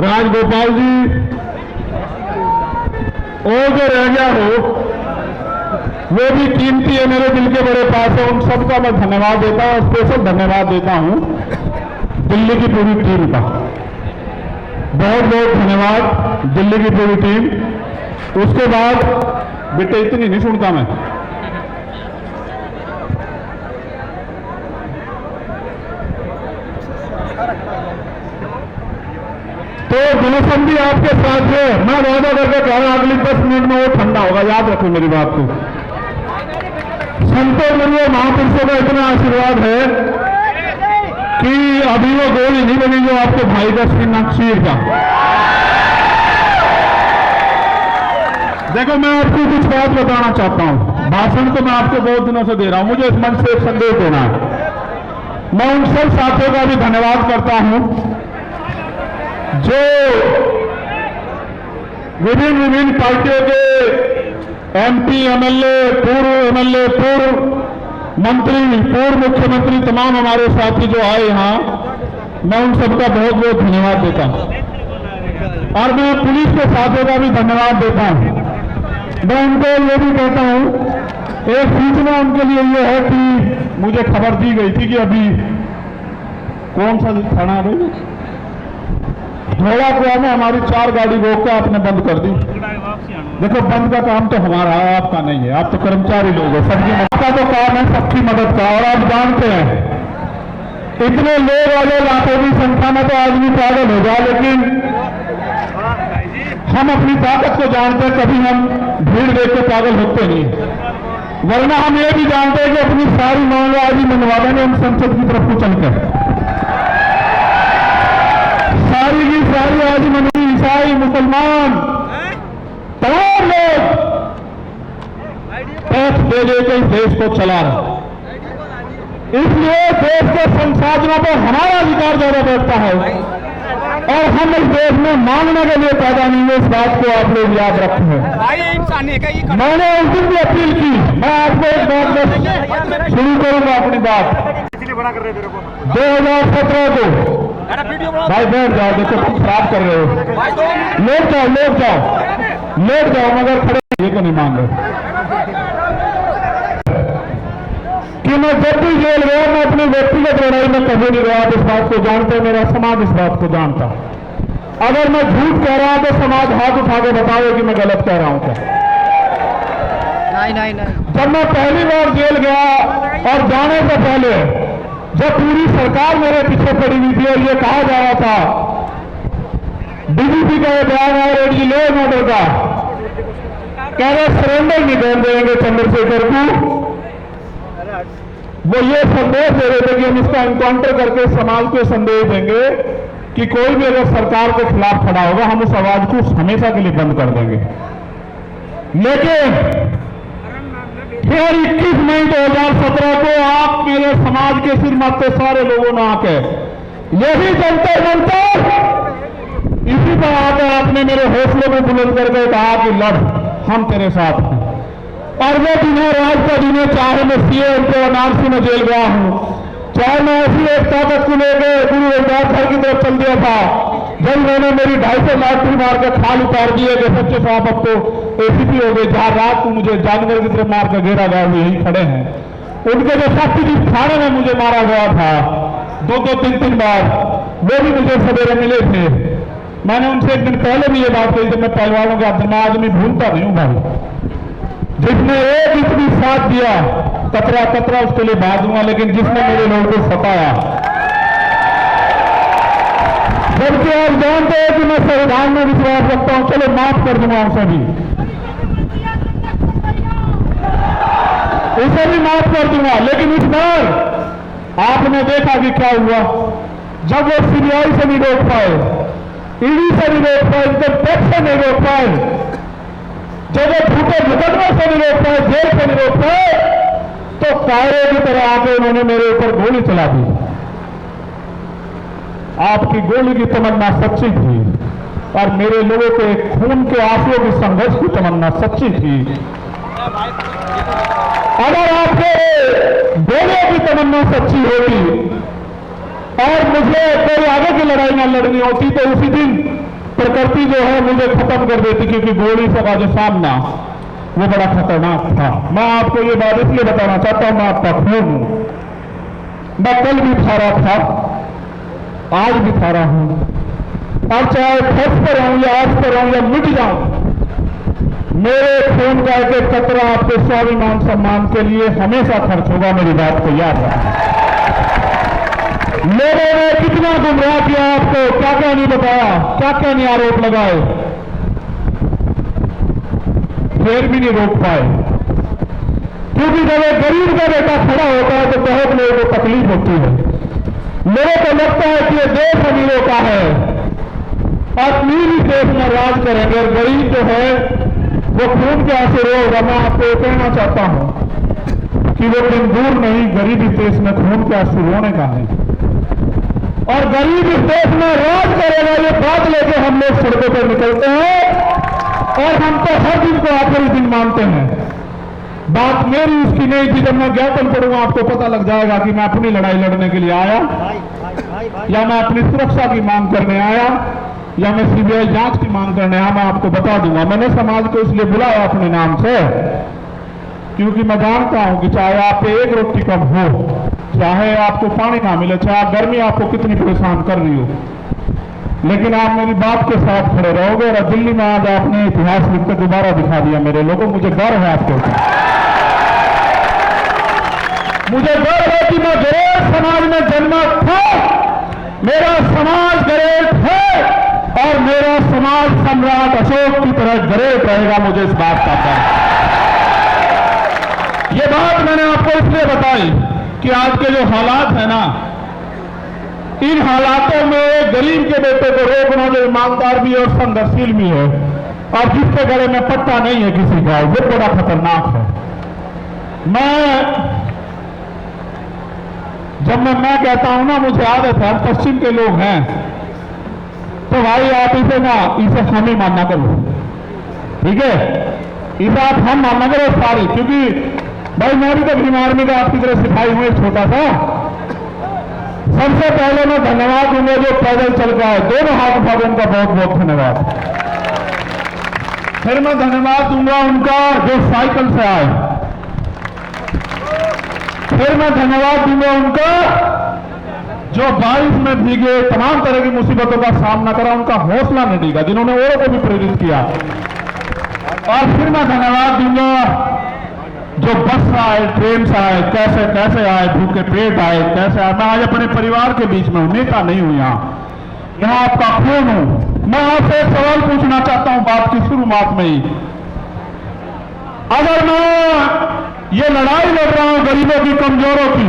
राजगोपाल जी, और जो रह गया हो वो भी कीमती है, मेरे दिल के बड़े पास है। उन सबका मैं धन्यवाद देता हूं, स्पेशल धन्यवाद देता हूं दिल्ली की पूरी टीम का। बहुत बहुत धन्यवाद दिल्ली की पूरी टीम। उसके बाद बेटे इतनी नहीं सुनता मैं, तो दिनेशन भी आपके साथ है। मैं वादा करके कह रहा हूं अगली 10 मिनट में वो ठंडा होगा, याद रखो मेरी बात को। संतों गुरुओं महापुरुषों का इतना आशीर्वाद है कि अभी वो गोली नहीं बनी जो आपके भाई का श्रीनाक्षीर का। देखो मैं आपको कुछ बात बताना चाहता हूं, भाषण तो मैं आपको बहुत दिनों से दे रहा हूं, मुझे इस मंच से एक संदेश देना है। मैं उन सब साथियों का भी धन्यवाद करता हूं जो विभिन्न विभिन्न पार्टियों के एमपी, एमएलए, पूर्व मंत्री, पूर्व मुख्यमंत्री, तमाम हमारे साथी जो आए यहां, मैं उन सबका बहुत बहुत धन्यवाद देता हूं। और मैं पुलिस के साथियों का भी धन्यवाद देता हूं। मैं उनको ये भी कहता हूं, एक सूचना उनके लिए ये है कि मुझे खबर दी गई थी कि अभी कौन सा थाना है धोला कुआ में हमारी 4 गाड़ी रोक के आपने बंद कर दी। देखो बंद का काम तो हमारा है, आपका नहीं है, आप तो कर्मचारी लोग हो। सबकी मदद का तो काम है, सबकी मदद का। और आप जानते हैं इतने लोग वाले लाखों की संख्या में तो आदमी पागल हो जाए, लेकिन हम अपनी ताकत को जानते हैं, कभी हम भीड़ देख के पागल होते नहीं। वरना हम ये भी जानते हैं कि अपनी सारी मांग आज ही मनवा देंगे हम संसद की तरफ को चलकर। सारी की सारी आज मनी, ईसाई, मुसलमान, तमाम लोग टैक्स दे देकर इस देश को चला रहे। इसलिए देश के संसाधनों पर हमारा अधिकार ज्यादा बैठता है और हम इस देश में मांगने के लिए पैदा नहीं है। इस बात को आप लोग याद रखें। मैंने उस दिन भी अपील की, मैं आपको एक बात शुरू करूंगा अपनी बात। 2017 को भाई बैठ जाओ, देखो तुम खराब कर रहे हो। लेट जाओ मगर खड़े ये को नहीं मांग रहे कि मैं जब भी जेल गया मैं अपनी व्यक्तिगत लड़ाई में कभी नहीं गया। आप इस बात को जानते हैं, मेरा समाज इस बात को जानता। अगर मैं झूठ कह रहा हूं तो समाज हाथ उठा के बताओ कि मैं गलत कह रहा हूं क्या? नहीं। जब मैं पहली बार जेल गया और जाने से पहले जब पूरी सरकार मेरे पीछे पड़ी हुई थी और ये कहा जा रहा था, डीजीपी का ये बयान है रेडी लो ऑर्डर का, कह रहे सरेंडर नहीं कर देंगे चंद्रशेखर को। वो ये संदेश दे रहे थे कि हम इसका एनकाउंटर करके समाज को संदेश देंगे कि कोई भी अगर सरकार के खिलाफ खड़ा होगा हम उस आवाज को हमेशा के लिए बंद कर देंगे। लेकिन फिर 21 मई 2017 को आप मेरे समाज के सिर माथे सारे लोगों ने आके यही जंतर मंतर इसी पर आकर आपने मेरे हौसले को बुलंद करके कहा कि लड़, हम तेरे साथ हैं। और वो दिनों राज का दिनों, चाहे मैं सीए एनआरसी में जेल गया हूं, चाहे मैं ऐसी एक ताकत को लेकर गुरु रविदास घर की तरफ चल दिया था जब मैंने मेरी 250 लाठी मार के खाल उतार दिए कि सच्चे साहब अब तो एसीपी हो गए, जहां रात को मुझे जानवर की तरफ मार कर घेरा गया, यही खड़े हैं। उनके जो साथी जिस थाने में मुझे मारा गया था 2-2, 3-3 बार, वो भी मुझे सवेरे मिले थे। मैंने उनसे एक दिन पहले भी ये बात कही थी, मैं पहलवानों के आदमी आदमी भूलता नहीं हूं भाई। जिसने एक इंच भी साथ दिया कतरा उसके लिए बात दूंगा, लेकिन जिसने मेरे लोगों को सताया, जबकि आप जानते हैं कि मैं संविधान में विश्वास रखता हूं, चलो माफ कर दूंगा उसे भी माफ कर दूंगा। लेकिन इस बार आपने देखा कि क्या हुआ, जब वो सीबीआई से नहीं रोक पाए, ईडी से नहीं रोक पाए, इनकम टैक्स से नहीं रोक पाए, जब वो झूठे मुकदमे से नहीं रोक पाए, जेल से नहीं रोक पाए, तो कायरे की तरह आके उन्होंने मेरे ऊपर गोली चला दी। आपकी गोली की तमन्ना सच्ची थी और मेरे लोगों के खून के आंसुओं की संघर्ष की तमन्ना सच्ची थी। अगर आपके गोलियों की तमन्ना सच्ची होती और मुझे कोई आगे की लड़ाई ना लड़नी होती तो उसी दिन प्रकृति जो है मुझे खत्म कर देती, क्योंकि गोली से का जो सामना वो बड़ा खतरनाक था। मैं आपको ये बात इसलिए बताना चाहता हूं, मैं आपका खून हूं। मैं कल भी थारा था, आज भी थारा हूं, और चाहे फंस पर रहूं या आज पर रहूं या मिट जाऊं, मेरे खून का एक एक कतरा आपके स्वाभिमान सम्मान के लिए हमेशा खर्च होगा। मेरी बात को याद रखना। लोगों ने कितना गुमराह किया आपको, क्या क्या नहीं बताया, क्या क्या नहीं आरोप लगाए, फिर भी नहीं रोक पाए। क्योंकि जब एक गरीब का बेटा खड़ा होता है तो बहुत लोगों को तकलीफ होती है। लोगों को लगता है कि ये देश अमीरों का है और अमीर ही देश में राज करेंगे, और गरीब जो है वो खून के आंसू रोएगा। मैं आपको ये कहना चाहता हूं कि वो दिन दूर नहीं, गरीब इस देश में खून के आंसू रोने का है, और गरीब इस देश में राज करेगा। ये बात लेके हम लोग सड़कों पर निकलते हैं, और हम तो हर दिन को आखिरी दिन मानते हैं। बात मेरी उसकी नहीं थी। जब मैं ज्ञापन पढ़ूंगा आपको पता लग जाएगा कि मैं अपनी लड़ाई लड़ने के लिए आया, या मैं अपनी सुरक्षा की मांग करने आया, या मैं सीबीआई जांच की मांग करने आया। मैं आपको बता दूंगा। मैंने समाज को इसलिए बुलाया अपने नाम से, क्योंकि मैं जानता हूं कि चाहे आप पे एक रोटी कम हो, चाहे आपको पानी ना मिले, चाहे गर्मी आपको कितनी परेशान कर रही हो, लेकिन आप मेरी बात के साथ खड़े रहोगे। और दिल्ली में आज आपने इतिहास लिखकर दोबारा दिखा दिया मेरे लोगों। मुझे गर्व है आपके ऊपर, मुझे गर्व है कि मैं गरेट समाज में जन्मा था, मेरा समाज गरेट है, और मेरा समाज सम्राट अशोक की तरह गरेट रहेगा। मुझे इस बात का गर्व है। ये बात मैंने आपको इसलिए बताई कि आज के जो हालात है ना, इन हालातों में गरीब के बेटे को रोकना जो ईमानदार भी है और संघर्षशील भी है, और जिसके गले में पट्टा नहीं है किसी का, वो बड़ा खतरनाक है। जब मैं कहता हूं ना, मुझे आदत है, हम पश्चिम के लोग हैं, तो भाई आप इसे हम ही मानना करो, ठीक है? इसे आप हम मानना करो सारे, क्योंकि भाई मैं भी तो भीम आर्मी का आपकी तरह सिपाही हूं, छोटा सा। सबसे पहले मैं धन्यवाद दूंगा जो पैदल चल रहा है, दोनों हाथ उठा के उनका बहुत बहुत धन्यवाद। फिर मैं धन्यवाद दूंगा उनका जो साइकिल से आए, फिर मैं धन्यवाद दूंगा उनका जो बारिश में भीगे तमाम तरह की मुसीबतों का सामना करा, उनका हौसला नहीं दिया, जिन्होंने औरों को भी प्रेरित किया। और फिर मैं धन्यवाद दूंगा जो बस से आए, ट्रेन से आए, कैसे कैसे आए, भूखे पेट आए, कैसे आए। मैं आज अपने परिवार के बीच में हूं, नेता नहीं हूं, यहां आपका खून हूं। मैं आपसे एक सवाल पूछना चाहता हूं बात की शुरुआत में ही। अगर मैं ये लड़ाई लड़ रहा हूं गरीबों की, कमजोरों की,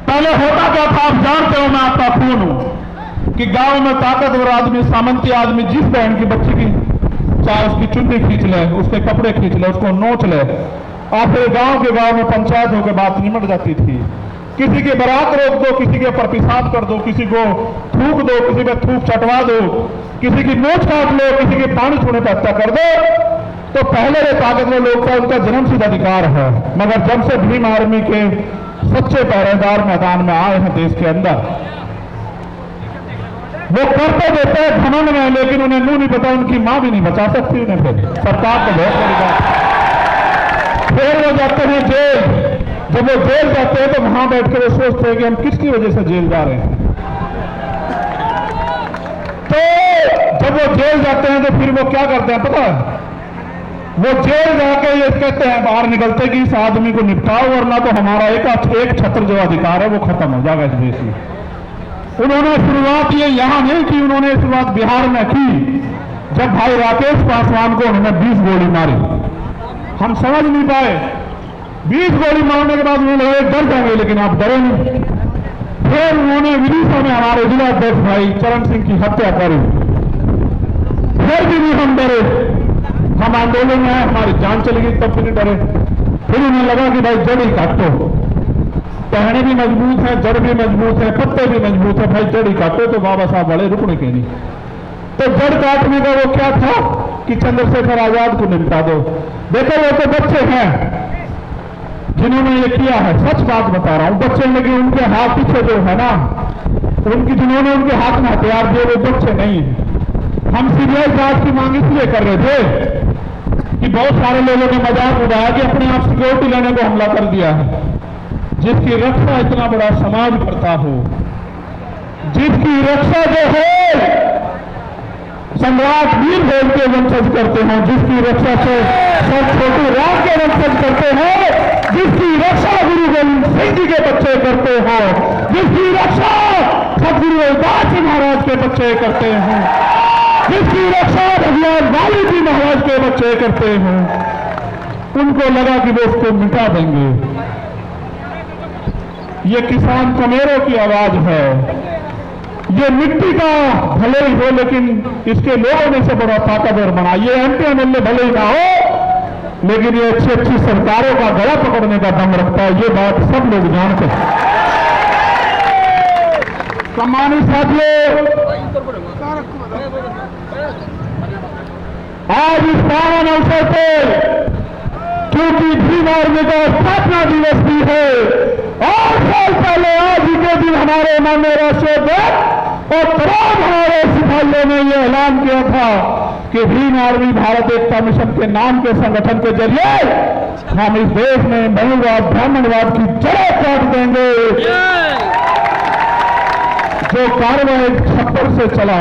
पहले होता क्या था आप जानते हो। मैं आपका खून हूं कि गांव में ताकतवर आदमी, सामंती आदमी, जिस बहन की बच्ची की चाहे उसकी चुन्नी खींच ले, उसके कपड़े खींच ले, उसको नोच ले, और फिर गांव के पंचायत होकर बात निमट जाती थी। किसी की बारात रोक दो, किसी के ऊपर पेशाब कर दो, किसी को थूक दो, किसी पे थूक चटवा दो, किसी की नोच काट लो, किसी के पानी छूने पर हत्या कर दो। तो पहले ये ताकतवर लोग था, उनका जन्मसिद्ध अधिकार है। मगर जब से भीम आर्मी के सच्चे पहरेदार मैदान में आए हैं देश के अंदर, वो करते देते हैं घमंड में, लेकिन उन्हें नू नहीं पता, उनकी मां भी नहीं बचा सकती उन्हें। फिर सरकार को बहुत बड़ी बात। फिर वो जाते हैं जेल। जब वो जेल जाते हैं तो वहां बैठ कर वो सोचते हैं कि हम किसकी वजह से जेल जा रहे हैं। तो जब वो जेल जाते हैं तो फिर वो क्या करते हैं पता है? वो जेल जाके ये कहते हैं बाहर निकलते कि इस आदमी को निपटाओ, वरना तो हमारा एक छत्र जो अधिकार है वो खत्म हो जाएगा इस देश में। उन्होंने शुरुआत ये यहां नहीं की, उन्होंने शुरुआत बिहार में की, जब भाई राकेश पासवान को उन्होंने 20 गोली मारी। हम समझ नहीं पाए, 20 गोली मारने के बाद उन्होंने डर जाएंगे, लेकिन आप डरे नहीं। फिर उन्होंने विदिशा में हमारे जिला अध्यक्ष भाई चरण सिंह की हत्या करी, फिर भी नहीं हम डरे। हम आंदोलन में आए, हमारी जान चली गई, तब भी नहीं डरे। फिर उन्हें लगा कि भाई जड़ ही काटो, टहने भी मजबूत है, जड़ भी मजबूत है, पत्ते भी मजबूत है, भाई जड़ ही काटो। तो बाबा साहब बड़े रुकने के नहीं। तो जड़ काटने का वो क्या था कि चंद्रशेखर आजाद को निपटा दो। देखो वो तो बच्चे हैं जिन्होंने ये किया है, सच बात बता रहा हूं, बच्चे, लेकिन उनके हाथ पीछे जो है ना, उनकी जिन्होंने उनके हाथ में हथियार दिए वो बच्चे नहीं है। हम सीबीआई जांच की मांग इसलिए कर रहे थे कि बहुत सारे लोगों ने मजाक उड़ाया कि अपने आप सिक्योरिटी लेने को हमला कर दिया है। जिसकी रक्षा इतना बड़ा समाज करता हो, जिसकी रक्षा जो है सम्राट वीर भोज के वंशज करते हैं, जिसकी रक्षा से सब छोटू राम के वंशज करते हैं, जिसकी रक्षा गुरु गोविंद सिंह जी के बच्चे करते हैं, जिसकी रक्षा सदगुरु रविदास जी महाराज के बच्चे करते हैं, जिसकी रक्षा भगवान वाली जी महाराज के बच्चे करते हैं, उनको लगा कि वो उसको मिटा देंगे। ये किसान कमेरों की आवाज है। ये मिट्टी का भले ही हो लेकिन इसके लोगों ने इसे बड़ा ताकतवर बना। ये एमपी एमएलए भले ही ना हो लेकिन ये अच्छी अच्छी सरकारों का गला पकड़ने का दम रखता है। ये बात सब लोग जानते हैं। सम्मानित साथियों, आज इस पावन अवसर पर क्योंकि भीम आर्मी का स्थापना दिवस भी है, 8 साल पहले आज ही के दिन हमारे माननीय राष्ट्रीय अध्यक्ष और तमाम हमारे सिपाहियों ने यह ऐलान किया था कि भीम आर्मी भारत एकता मिशन के नाम के संगठन के जरिए हम इस देश में बहुवाद ब्राह्मणवाद की जड़ें काट देंगे। जो कारवां एक छप्पर से चला,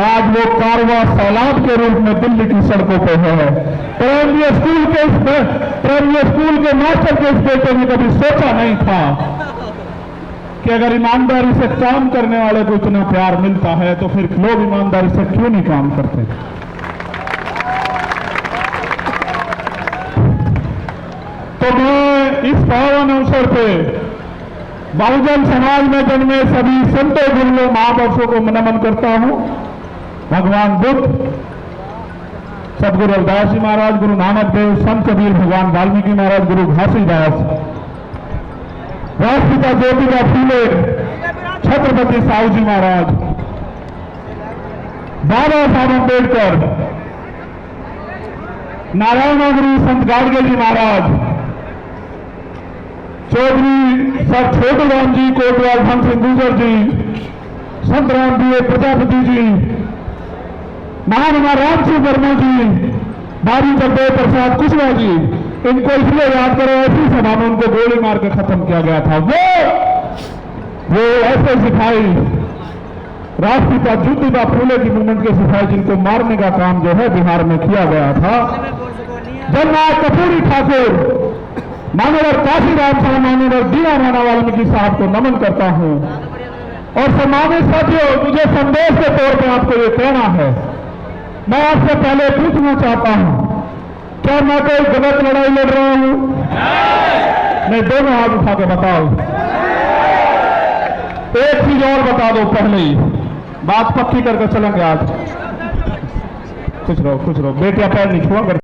आज वो कारवां सैलाब के रूप में दिल्ली की सड़कों पर है। प्राइमरी स्कूल के मास्टर के इस बेटे ने कभी सोचा नहीं था कि अगर ईमानदारी से काम करने वाले को इतना प्यार मिलता है तो फिर लोग ईमानदारी से क्यों नहीं काम करते। तो मैं इस पावन अवसर पे बहुजन समाज में जन्मे सभी संतों गुरुओं महापुरुषों को नमन करता हूं। भगवान बुद्ध, सदगुरु रविदास जी महाराज, गुरु नानक देव, संत कबीर, भगवान वाल्मीकि महाराज, गुरु घासीदास, राष्ट्रपिता ज्योतिबा फूले, छत्रपति साहू जी महाराज, बाबा साहब अम्बेडकर, नारायण गुरु संत गाडगे जी महाराज, चौधरी सर छोटू राम जी, कोटवाल धन सिंह गुर्जर जी, संत राम जी प्रजापति जी, महामना राम सिंह वर्मा जी, बाबू जगदेव प्रसाद कुशवाहा जी, इनको इसलिए याद करो ऐसी सभा में उनको गोली मार के खत्म किया गया था। वो ऐसे सिपाही राष्ट्रपिता ज्योतिबा फूले की मूवमेंट के सिपाही जिनको मारने का काम जो है बिहार में किया गया था। जननाथ कपूरी ठाकुर, मान्यवर काशीराम साहब, मान्यवर दीना राणा वाल्मीकि साहब को नमन करता हूं। और सम्मानित साथियों, मुझे संदेश के तौर पर आपको ये कहना है, मैं आपसे पहले पूछना चाहता हूं, क्या मैं कोई गलत लड़ाई लड़ रहा हूं? नहीं, दोनों हाथ उठा के बताओ। एक चीज और बता दो पहले ही, बात पक्की करके चलेंगे आज। खुश रहो, खुश रहो, बेटियां पैर नहीं छुआ कर